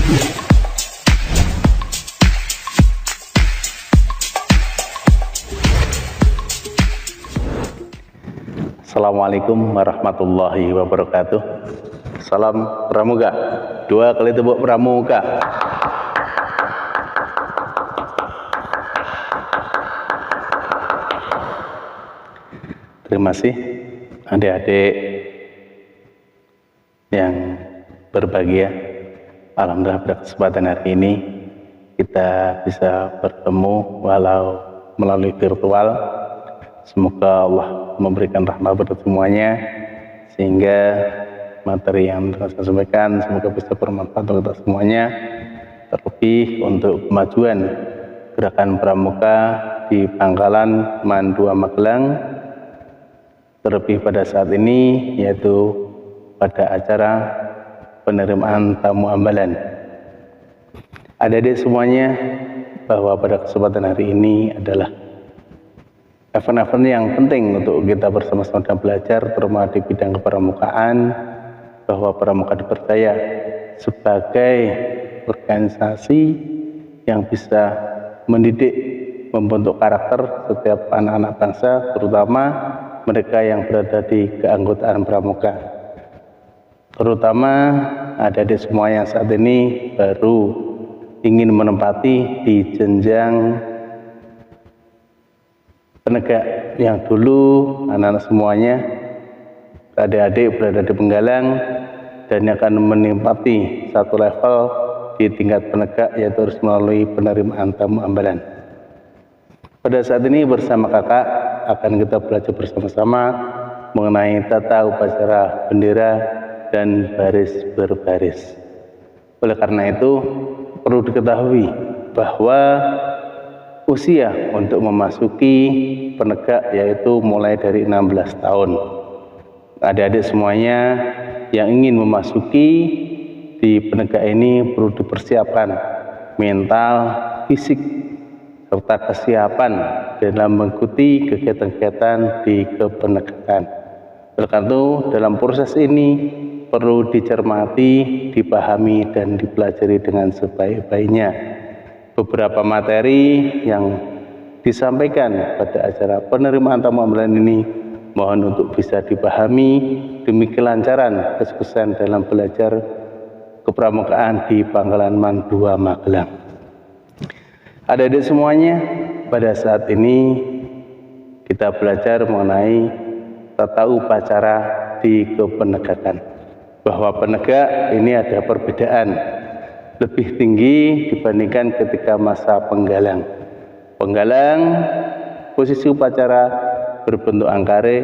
Assalamualaikum warahmatullahi wabarakatuh. Salam pramuka. 2 kali tepuk pramuka. Terima kasih adik-adik yang berbahagia. Alhamdulillah pada kesempatan hari ini kita bisa bertemu walau melalui virtual. Semoga Allah memberikan rahmat bagi semuanya, sehingga materi yang saya sampaikan semoga bisa bermanfaat untuk kita semuanya, terlebih untuk kemajuan gerakan pramuka di Pangkalan MAN 2 Magelang, terlebih pada saat ini yaitu pada acara penerimaan tamu ambalan. Adik-adik semuanya, bahwa pada kesempatan hari ini adalah event-event yang penting untuk kita bersama-sama dan belajar, terutama di bidang kepramukaan, bahwa pramuka dipercaya sebagai organisasi yang bisa mendidik, membentuk karakter setiap anak-anak bangsa, terutama mereka yang berada di keanggotaan pramuka. Terutama adik-adik semua yang saat ini baru ingin menempati di jenjang penegak, yang dulu anak-anak semuanya adik-adik berada di penggalang dan akan menempati satu level di tingkat penegak, yaitu harus melalui penerimaan tamu ambalan. Pada saat ini bersama kakak akan kita belajar bersama-sama mengenai tata upacara bendera dan baris berbaris. Oleh karena itu perlu diketahui bahwa usia untuk memasuki penegak yaitu mulai dari 16 tahun. Adik-adik semuanya yang ingin memasuki di penegak ini perlu dipersiapkan mental, fisik, serta kesiapan dalam mengikuti kegiatan-kegiatan di kepenegakan. Oleh karena itu dalam proses ini perlu dicermati, dipahami, dan dipelajari dengan sebaik-baiknya. Beberapa materi yang disampaikan pada acara penerimaan tamu ambalan ini mohon untuk bisa dipahami demi kelancaran kesuksesan dalam belajar kepramukaan di Pangkalan MAN 2 Magelang. Adik-adik semuanya, pada saat ini kita belajar mengenai tata upacara di kepenegakan, bahwa penegak ini ada perbedaan lebih tinggi dibandingkan ketika masa penggalang. Penggalang posisi upacara berbentuk angkare,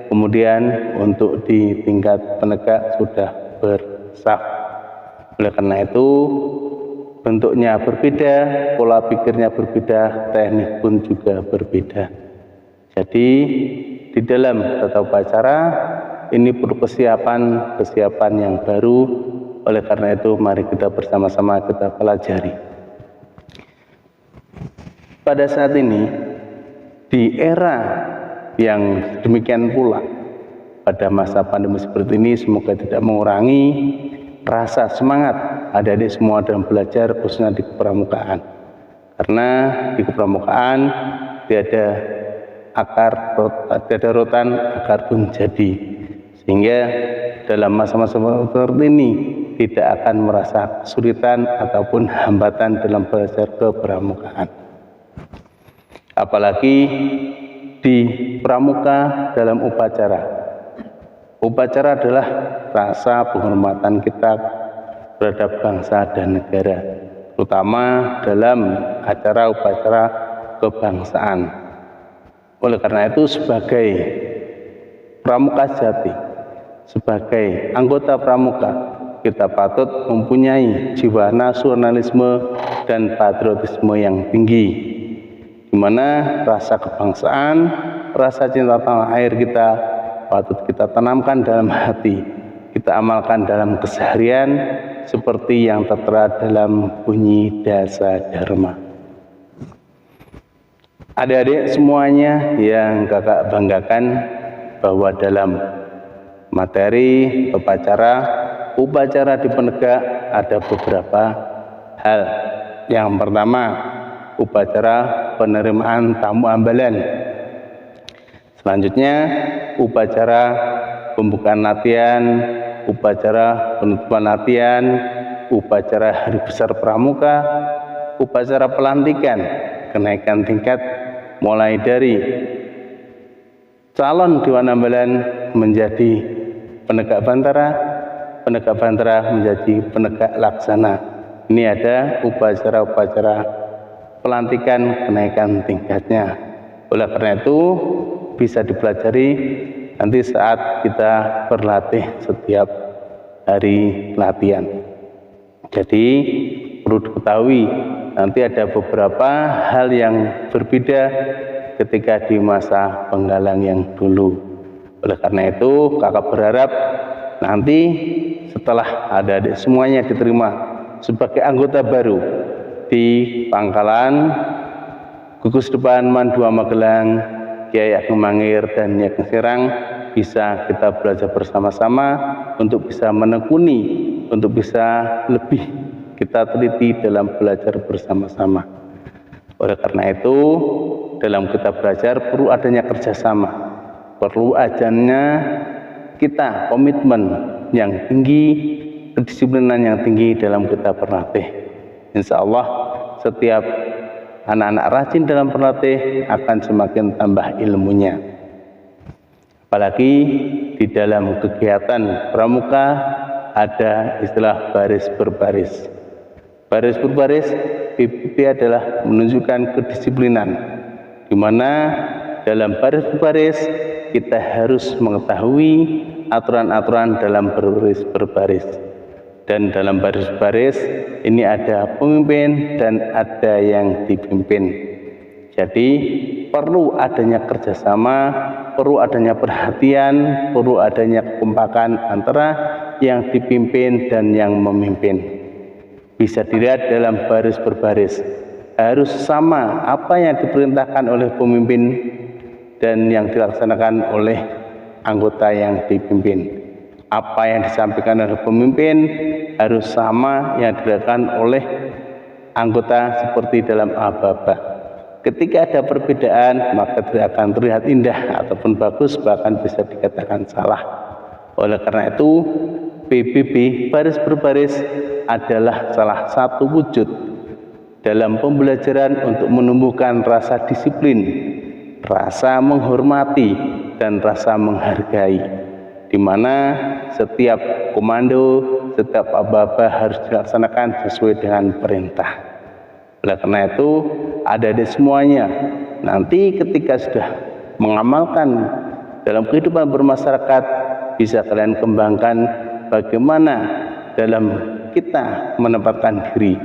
kemudian untuk di tingkat penegak sudah bersaf. Oleh karena itu bentuknya berbeda, pola pikirnya berbeda, teknik pun juga berbeda. Jadi di dalam tata upacara ini perlu kesiapan yang baru. Oleh karena itu mari kita bersama-sama kita pelajari. Pada saat ini di era yang demikian pula, pada masa pandemi seperti ini, semoga tidak mengurangi rasa semangat adik-adik semua dalam belajar, khususnya di kepramukaan. Karena di kepramukaan tiada rotan, akar pun jadi. Sehingga dalam masa-masa seperti ini tidak akan merasa kesulitan ataupun hambatan dalam belajar kepramukaan. Apalagi di pramuka dalam upacara. Upacara adalah rasa penghormatan kita terhadap bangsa dan negara, terutama dalam acara upacara kebangsaan. Oleh karena itu sebagai pramuka sejati, sebagai anggota pramuka, kita patut mempunyai jiwa nasionalisme dan patriotisme yang tinggi, di mana rasa kebangsaan, rasa cinta tanah air kita patut kita tanamkan dalam hati, kita amalkan dalam keseharian seperti yang tertera dalam bunyi Dasa Dharma. Adik-adik semuanya yang kakak banggakan, bahwa dalam materi upacara di penegak ada beberapa hal. Yang pertama, upacara penerimaan tamu ambalan. Selanjutnya, upacara pembukaan latihan, upacara penutupan latihan, upacara hari besar pramuka, upacara pelantikan, kenaikan tingkat mulai dari calon Dewan Ambalan menjadi penegak bantara menjadi penegak laksana. Ini ada upacara-upacara pelantikan kenaikan tingkatnya. Oleh karena itu bisa dipelajari nanti saat kita berlatih setiap hari latihan. Jadi perlu diketahui nanti ada beberapa hal yang berbeda ketika di masa penggalang yang dulu. Oleh karena itu kakak berharap nanti setelah adik-adik semuanya diterima sebagai anggota baru di Pangkalan Gugus Depan Man 2 Magelang, Kiai Ageng Mangir dan Nyai Ageng Serang, bisa kita belajar bersama-sama untuk bisa menekuni, untuk bisa lebih kita teliti dalam belajar bersama-sama. Oleh karena itu dalam kita belajar perlu adanya kerjasama, perlu adanya kita komitmen yang tinggi, kedisiplinan yang tinggi dalam kita berlatih. Insya Allah setiap anak-anak rajin dalam berlatih akan semakin tambah ilmunya. Apalagi di dalam kegiatan pramuka ada istilah baris berbaris. Baris berbaris PBB adalah menunjukkan kedisiplinan, di mana dalam baris berbaris kita harus mengetahui aturan-aturan dalam baris berbaris. Dan dalam baris baris ini ada pemimpin dan ada yang dipimpin. Jadi perlu adanya kerjasama, perlu adanya perhatian, perlu adanya kekompakan antara yang dipimpin dan yang memimpin. Bisa dilihat dalam baris berbaris harus sama apa yang diperintahkan oleh pemimpin dan yang dilaksanakan oleh anggota yang dipimpin. Apa yang disampaikan oleh pemimpin harus sama yang dilakukan oleh anggota seperti dalam aba-aba. Ketika ada perbedaan maka tidak akan terlihat indah ataupun bagus, bahkan bisa dikatakan salah. Oleh karena itu PBB baris berbaris adalah salah satu wujud dalam pembelajaran untuk menumbuhkan rasa disiplin, rasa menghormati dan rasa menghargai, di mana setiap komando, setiap aba-aba harus dilaksanakan sesuai dengan perintah. Oleh karena itu, adik-adik semuanya nanti ketika sudah mengamalkan dalam kehidupan bermasyarakat, bisa kalian kembangkan bagaimana dalam kita menempatkan diri,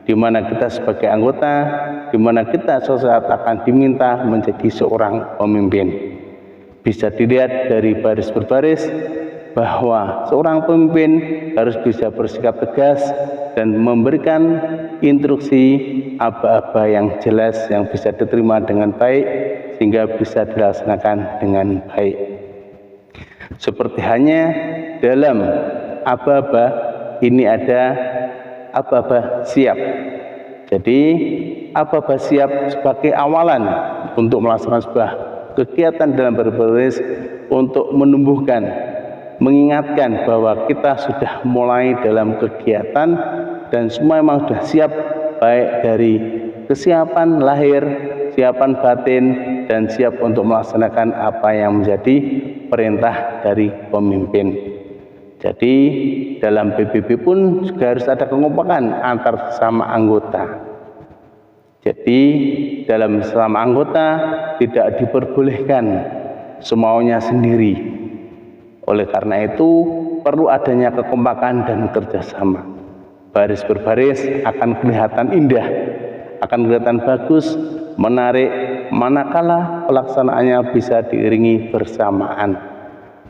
di mana kita sebagai anggota, di mana kita suatu saat akan diminta menjadi seorang pemimpin. Bisa dilihat dari baris berbaris bahwa seorang pemimpin harus bisa bersikap tegas dan memberikan instruksi aba-aba yang jelas yang bisa diterima dengan baik sehingga bisa dilaksanakan dengan baik. Seperti hanya dalam aba-aba ini ada aba-aba siap. Jadi aba-aba siap sebagai awalan untuk melaksanakan sebuah kegiatan dalam berbaris untuk menumbuhkan, mengingatkan bahwa kita sudah mulai dalam kegiatan dan semua memang sudah siap, baik dari kesiapan lahir, kesiapan batin, dan siap untuk melaksanakan apa yang menjadi perintah dari pemimpin. Jadi dalam PBB pun juga harus ada kekompakan antar sesama anggota. Jadi dalam sesama anggota tidak diperbolehkan semaunya sendiri. Oleh karena itu perlu adanya kekompakan dan kerjasama. Baris berbaris akan kelihatan indah, akan kelihatan bagus, menarik, manakala pelaksanaannya bisa diiringi bersamaan.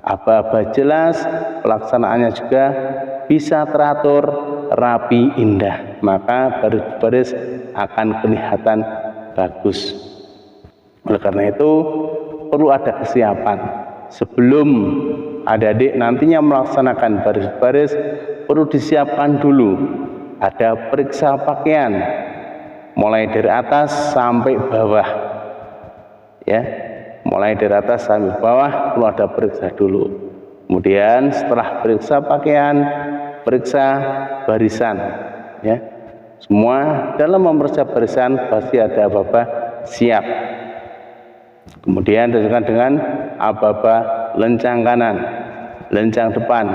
Aba-aba jelas, pelaksanaannya juga bisa teratur, rapi, indah, maka baris-baris akan kelihatan bagus. Oleh karena itu perlu ada kesiapan sebelum adik-adik nantinya melaksanakan baris-baris, perlu disiapkan dulu ada periksa pakaian, mulai dari atas sampai bawah, ya, mulai dari atas sampai bawah perlu ada periksa dulu. Kemudian setelah periksa pakaian, periksa barisan, ya. Semua dalam memeriksa barisan pasti ada aba-aba siap. Kemudian dilanjutkan dengan aba-aba lencang kanan, lencang depan.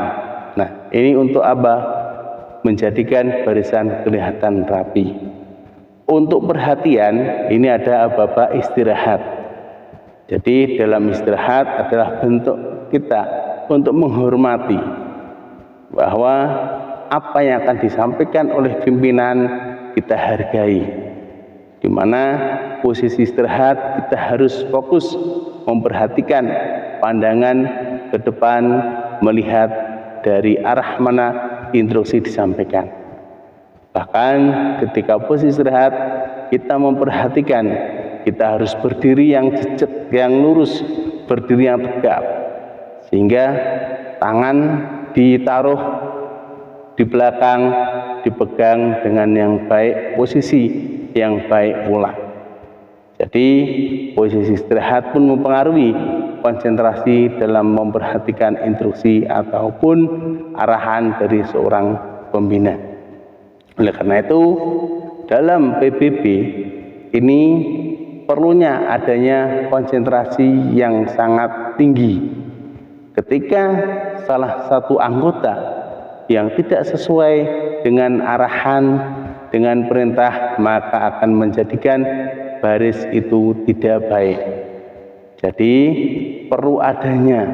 Nah, ini untuk apa? Menjadikan barisan kelihatan rapi. Untuk perhatian, ini ada aba-aba istirahat. Jadi dalam istirahat adalah bentuk kita untuk menghormati bahwa apa yang akan disampaikan oleh pimpinan kita hargai, di mana posisi istirahat kita harus fokus memperhatikan pandangan ke depan, melihat dari arah mana instruksi disampaikan. Bahkan ketika posisi istirahat kita memperhatikan kita harus berdiri yang jejak, yang lurus, berdiri yang tegap, sehingga tangan ditaruh di belakang, dipegang dengan yang baik, posisi yang baik pula. Jadi posisi istirahat pun mempengaruhi konsentrasi dalam memperhatikan instruksi ataupun arahan dari seorang pembina. Oleh karena itu dalam PBB ini perlunya adanya konsentrasi yang sangat tinggi. Ketika salah satu anggota yang tidak sesuai dengan arahan, dengan perintah, maka akan menjadikan baris itu tidak baik. Jadi perlu adanya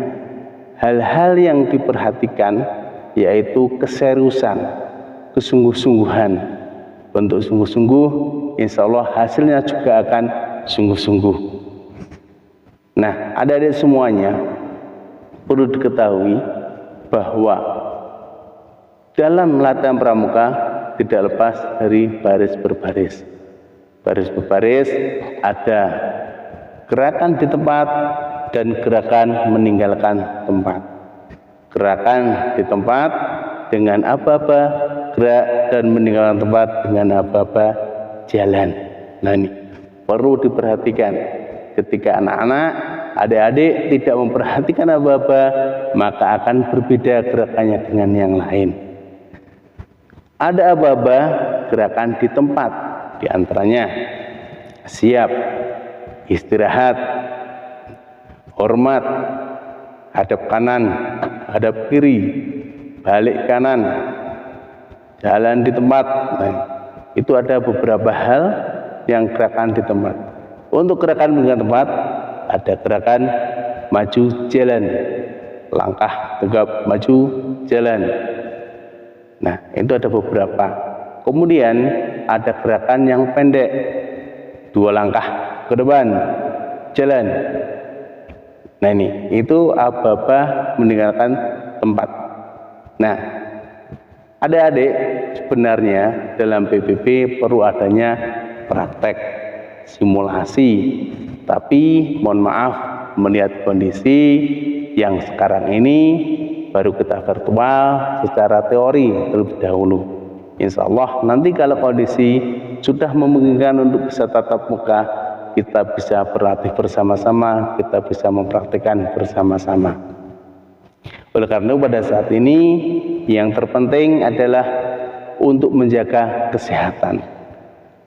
hal-hal yang diperhatikan, yaitu keseriusan, kesungguh-sungguhan. Bentuk sungguh-sungguh, insya Allah hasilnya juga akan sungguh-sungguh. Nah, adik-adik semuanya perlu diketahui bahwa dalam latihan pramuka tidak lepas dari baris berbaris. Baris berbaris ada gerakan di tempat dan gerakan meninggalkan tempat. Gerakan di tempat dengan aba-aba gerak dan meninggalkan tempat dengan aba-aba jalan. Nah, ini perlu diperhatikan. Ketika anak-anak, adik-adik tidak memperhatikan aba-aba, maka akan berbeda gerakannya dengan yang lain. Ada aba-aba gerakan di tempat, diantaranya siap, istirahat, hormat, hadap kanan, hadap kiri, balik kanan, jalan di tempat. Nah, itu ada beberapa hal yang gerakan di tempat. Untuk gerakan meninggalkan tempat ada gerakan maju jalan, langkah tegap maju jalan. Nah, itu ada beberapa. Kemudian ada gerakan yang pendek, 2 langkah ke depan jalan. Nah, ini itu aba-aba meninggalkan tempat. Nah, adik-adik sebenarnya dalam PBB perlu adanya praktek simulasi, tapi mohon maaf melihat kondisi yang sekarang ini baru kita virtual secara teori terlebih dahulu. Insya Allah nanti kalau kondisi sudah memungkinkan untuk bisa tatap muka, kita bisa berlatih bersama-sama, kita bisa mempraktikkan bersama-sama. Oleh karena itu pada saat ini yang terpenting adalah untuk menjaga kesehatan,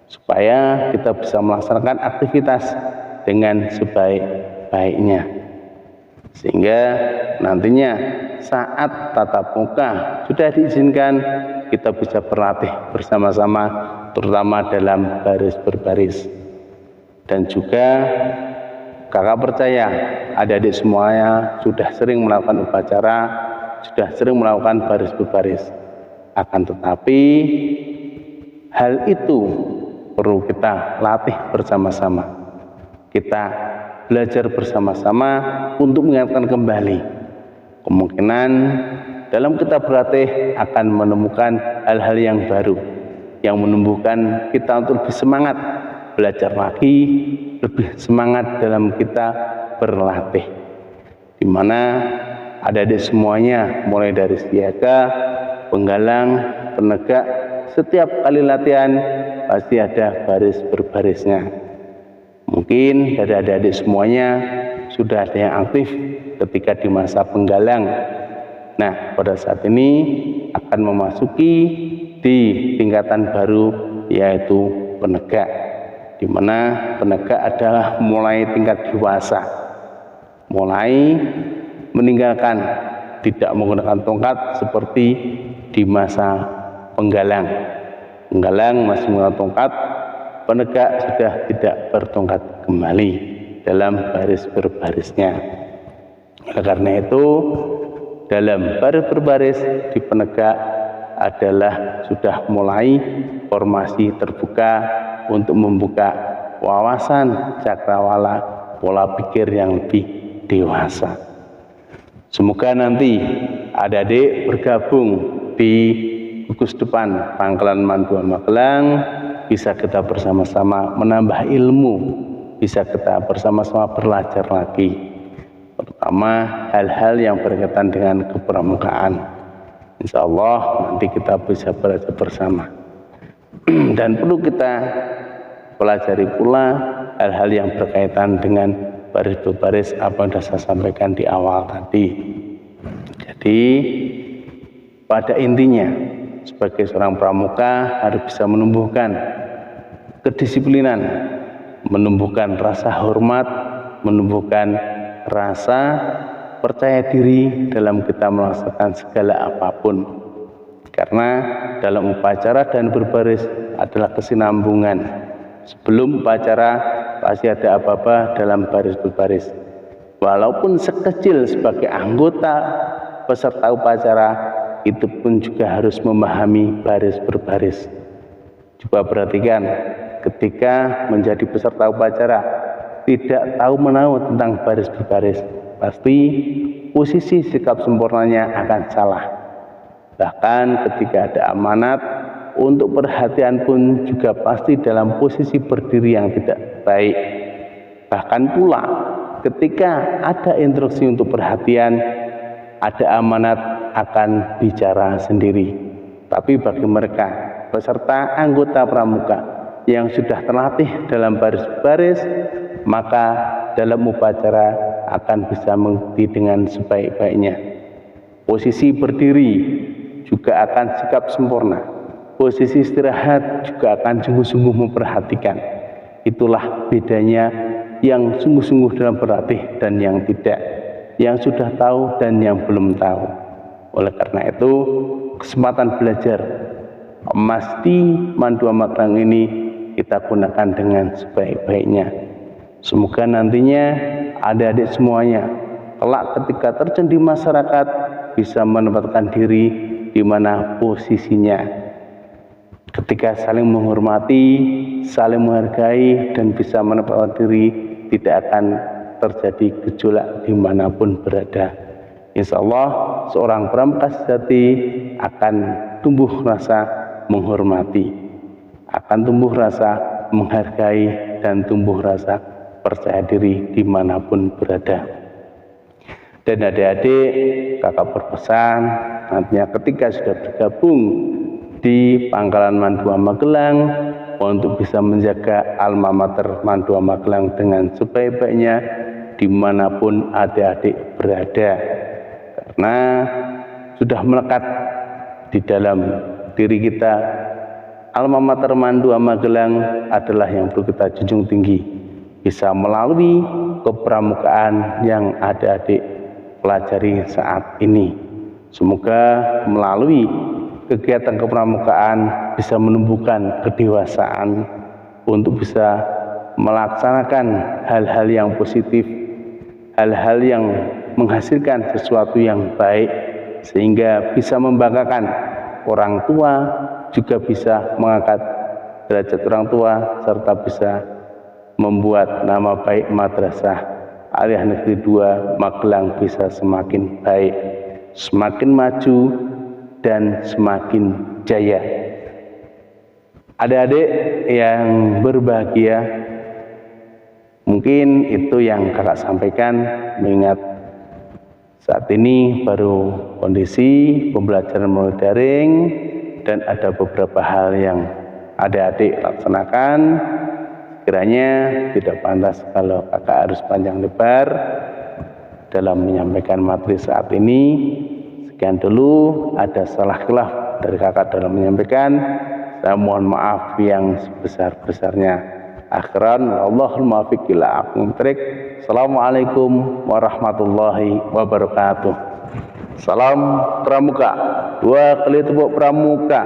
supaya kita bisa melaksanakan aktivitas dengan sebaik-baiknya, sehingga nantinya saat tatap muka sudah diizinkan, kita bisa berlatih bersama-sama, terutama dalam baris berbaris. Dan juga kakak percaya adik-adik semuanya sudah sering melakukan upacara, sudah sering melakukan baris berbaris. Akan tetapi hal itu perlu kita latih bersama-sama, kita belajar bersama-sama untuk mengingatkan kembali. Kemungkinan dalam kita berlatih akan menemukan hal-hal yang baru yang menumbuhkan kita untuk lebih semangat belajar lagi, lebih semangat dalam kita berlatih, di mana adik-adik semuanya mulai dari siaga, penggalang, penegak, setiap kali latihan pasti ada baris berbarisnya. Mungkin dari adik-adik semuanya sudah ada yang aktif ketika di masa penggalang. Nah, pada saat ini akan memasuki di tingkatan baru, yaitu penegak, di mana penegak adalah mulai tingkat dewasa, mulai meninggalkan tidak menggunakan tongkat seperti di masa penggalang. Penggalang masih menggunakan tongkat, penegak sudah tidak bertongkat kembali dalam baris berbarisnya. Oleh karena itu, dalam baris berbaris di penegak adalah sudah mulai formasi terbuka untuk membuka wawasan cakrawala pola pikir yang lebih dewasa. Semoga nanti adik-adik bergabung di gugus depan Pangkalan Mandua Magelang, bisa kita bersama-sama menambah ilmu, bisa kita bersama-sama belajar lagi, terutama hal-hal yang berkaitan dengan kepramukaan. Insya Allah nanti kita bisa belajar bersama. Dan perlu kita pelajari pula hal-hal yang berkaitan dengan baris berbaris apa yang sudah saya sampaikan di awal tadi. Jadi pada intinya sebagai seorang pramuka harus bisa menumbuhkan kedisiplinan, menumbuhkan rasa hormat, menumbuhkan rasa percaya diri dalam kita melaksanakan segala apapun. Karena dalam upacara dan berbaris adalah kesinambungan. Sebelum upacara pasti ada apa-apa dalam baris berbaris. Walaupun sekecil sebagai anggota peserta upacara, itu pun juga harus memahami baris berbaris. Coba perhatikan, ketika menjadi peserta upacara tidak tahu menahu tentang baris berbaris, pasti posisi sikap sempurnanya akan salah. Bahkan ketika ada amanat untuk perhatian pun juga pasti dalam posisi berdiri yang tidak baik. Bahkan pula ketika ada instruksi untuk perhatian, ada amanat akan bicara sendiri. Tapi bagi mereka peserta anggota pramuka yang sudah terlatih dalam baris-baris, maka dalam upacara akan bisa mengikuti dengan sebaik-baiknya. Posisi berdiri juga akan sikap sempurna. Posisi istirahat juga akan sungguh-sungguh memperhatikan. Itulah bedanya yang sungguh-sungguh dalam berlatih dan yang tidak, yang sudah tahu dan yang belum tahu. Oleh karena itu, kesempatan belajar emas di Mandua Magelang ini kita gunakan dengan sebaik-baiknya. Semoga nantinya adik-adik semuanya kelak ketika terjun di masyarakat bisa menempatkan diri di mana posisinya. Ketika saling menghormati, saling menghargai, dan bisa menempatkan diri, tidak akan terjadi gejolak dimanapun berada. Insya Allah seorang pramuka sejati akan tumbuh rasa menghormati, akan tumbuh rasa menghargai, dan tumbuh rasa percaya diri dimanapun berada. Dan adik-adik, kakak berpesan nantinya ketika sudah bergabung di Pangkalan Mandua Magelang untuk bisa menjaga alma mater Mandua Magelang dengan sebaik-baiknya dimanapun adik-adik berada, karena sudah melekat di dalam diri kita. Alma mater Mandua Magelang adalah yang perlu kita junjung tinggi, bisa melalui kepramukaan yang adik-adik pelajari saat ini. Semoga melalui kegiatan kepramukaan bisa menumbuhkan kedewasaan untuk bisa melaksanakan hal-hal yang positif, hal-hal yang menghasilkan sesuatu yang baik, sehingga bisa membanggakan orang tua, juga bisa mengangkat derajat orang tua, serta bisa membuat nama baik Madrasah Aliyah Negeri 2 Magelang bisa semakin baik, semakin maju, dan semakin jaya. Adik-adik yang berbahagia, mungkin itu yang kakak sampaikan, mengingat saat ini baru kondisi pembelajaran melalui daring, dan ada beberapa hal yang adik-adik laksanakan. Kiranya tidak pantas kalau kakak harus panjang lebar dalam menyampaikan materi saat ini. Sekian dulu, ada salah khilaf dari kakak dalam menyampaikan, saya mohon maaf yang sebesar-besarnya. Akhiran, Allahul muwaffiq ila aqwamit thoriq. Assalamualaikum warahmatullahi wabarakatuh. Salam Pramuka. 2 kali tepuk Pramuka.